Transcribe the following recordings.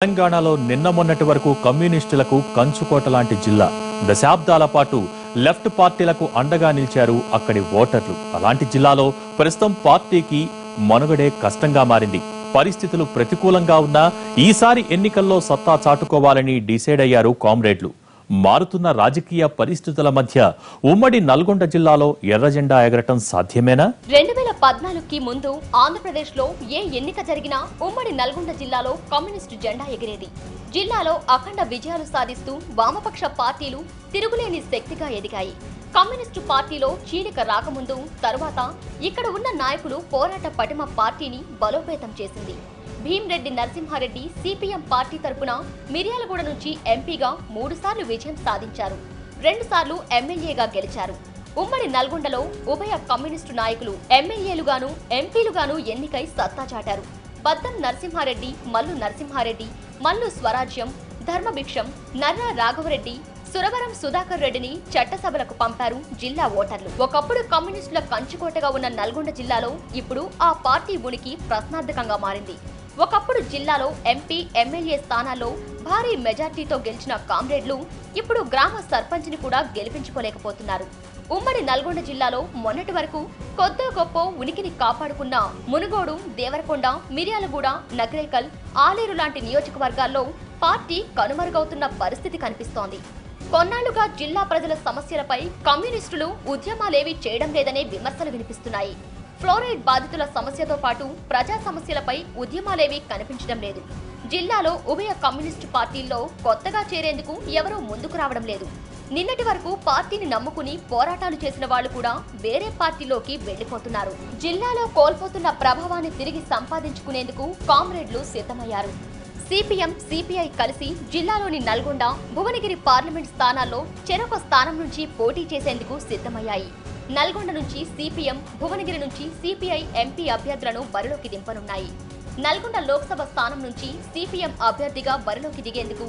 తెలంగాణలో నిన్న మొన్నటి వరకు కమ్యూనిస్టులకు కంచుకోట లాంటి జిల్లా. దశాబ్దాల పాటు లెఫ్ట్ పార్టీలకు అండగా నిలిచారు అక్కడి ఓటర్లు. అలాంటి జిల్లాలో ప్రస్తుతం పార్టీకి మనుగడే కష్టంగా మారింది. పరిస్థితులు ప్రతికూలంగా ఉన్నా ఈసారి ఎన్నికల్లో సత్తా చాటుకోవాలని డిసైడ్ అయ్యారు కామ్రేడ్లు. మారుతున్న రాజకీయ పరిస్థితుల మధ్య ఉమ్మడి నల్గొండ జిల్లాలో ఎర్రజెండా ఎగరటం సాధ్యమేనా? 2014కి ముందు ఆంధ్రప్రదేశ్లో ఏ ఎన్నిక జరిగినా ఉమ్మడి నల్గొండ జిల్లాలో కమ్యూనిస్టు జెండా ఎగిరేది. జిల్లాలో అఖండ విజయాలు సాధిస్తూ వామపక్ష పార్టీలు తిరుగులేని శక్తిగా ఎదిగాయి. కమ్యూనిస్టు పార్టీలో చీలిక రాకముందు తరువాత ఇక్కడ ఉన్న నాయకులు పోరాట పటిమ పార్టీని బలోపేతం చేసింది. భీమ్రెడ్డి నరసింహారెడ్డి సిపిఎం పార్టీ తరపున మిర్యాలగూడ నుంచి ఎంపీగా 3 సార్లు విజయం సాధించారు. 2 సార్లు ఎమ్మెల్యేగా గెలిచారు. ఉమ్మడి నల్గొండలో ఉభయ కమ్యూనిస్టు నాయకులు ఎమ్మెల్యేలుగాను ఎంపీలుగాను ఎన్నికై సత్తా చాటారు. బద్దం నరసింహారెడ్డి, మల్లు నరసింహారెడ్డి, మల్లు స్వరాజ్యం, ధర్మభిక్షం, నర్రా రాఘవరెడ్డి, సురవరం సుధాకర్ రెడ్డిని చట్టసభలకు పంపారు జిల్లా ఓటర్లు. ఒకప్పుడు కమ్యూనిస్టుల కంచుకోటగా ఉన్న నల్గొండ జిల్లాలో ఇప్పుడు ఆ పార్టీ ఉనికి ప్రశ్నార్థకంగా మారింది. ఒకప్పుడు జిల్లాలో ఎంపీ, ఎమ్మెల్యే స్థానాల్లో భారీ మెజార్టీతో గెలిచిన కామ్రేడ్లు ఇప్పుడు గ్రామ సర్పంచ్ని కూడా గెలిపించుకోలేకపోతున్నారు. ఉమ్మడి నల్గొండ జిల్లాలో మొన్నటి వరకు కొద్దో గొప్ప ఉనికిని కాపాడుకున్న మునుగోడు, దేవరకొండ, మిర్యాలగూడ, నగరేకల్, ఆలేరు లాంటి నియోజకవర్గాల్లో పార్టీ కనుమరుగవుతున్న పరిస్థితి కనిపిస్తోంది. కొన్నాళ్లుగా జిల్లా ప్రజల సమస్యలపై కమ్యూనిస్టులు ఉద్యమాలేవీ చేయడం లేదనే విమర్శలు వినిపిస్తున్నాయి. ఫ్లోరైడ్ బాధితుల సమస్యతో పాటు ప్రజా సమస్యలపై ఉద్యమాలేవీ కనిపించడం లేదు. జిల్లాలో ఉభయ కమ్యూనిస్టు పార్టీల్లో కొత్తగా చేరేందుకు ఎవరూ ముందుకు రావడం లేదు. నిన్నటి వరకు పార్టీని నమ్ముకుని పోరాటాలు చేసిన వాళ్లు కూడా వేరే పార్టీలోకి వెళ్లిపోతున్నారు. జిల్లాలో కోల్పోతున్న ప్రభావాన్ని తిరిగి సంపాదించుకునేందుకు కామ్రేడ్లు సిద్ధమయ్యారు. సిపిఎం, సిపిఐ కలిసి జిల్లాలోని నల్గొండ, భువనగిరి పార్లమెంట్ స్థానాల్లో చెరొక స్థానం నుంచి పోటీ చేసేందుకు సిద్ధమయ్యాయి. నల్గొండ నుంచి సిపిఎం, భువనగిరి నుంచి సిపిఐ ఎంపీ అభ్యర్థులను బరిలోకి దింపనున్నాయి. నల్గొండ లోక్సభ స్థానం నుంచి సిపిఎం అభ్యర్థిగా బరిలోకి దిగేందుకు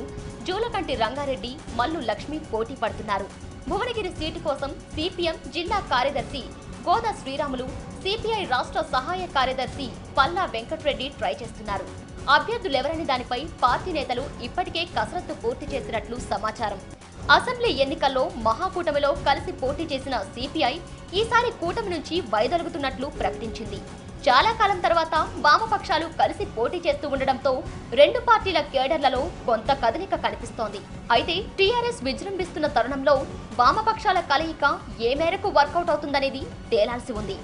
జూలకంటి రంగారెడ్డి, మల్లు లక్ష్మి పోటీ పడుతున్నారు. భువనగిరి సీటు కోసం సిపిఎం జిల్లా కార్యదర్శి గోదా శ్రీరాములు, సిపిఐ రాష్ట్ర సహాయ కార్యదర్శి పల్లా వెంకట్రెడ్డి ట్రై చేస్తున్నారు. అభ్యర్థులెవరని దానిపై పార్టీ నేతలు ఇప్పటికే కసరత్తు పూర్తి చేసినట్లు సమాచారం. అసెంబ్లీ ఎన్నికల్లో మహాకూటమిలో కలిసి పోటీ చేసిన సిపిఐ ఈసారి కూటమి నుంచి వైదొలుగుతున్నట్లు ప్రకటించింది. చాలా కాలం తర్వాత వామపక్షాలు కలిసి పోటీ చేస్తూ ఉండడంతో 2 పార్టీల కేడర్లలో కొంత కదలిక కనిపిస్తోంది. అయితే టీఆర్ఎస్ విజృంభిస్తున్న తరుణంలో వామపక్షాల కలయిక ఏ మేరకు వర్కౌట్ అవుతుందనేది తేలాల్సి ఉంది.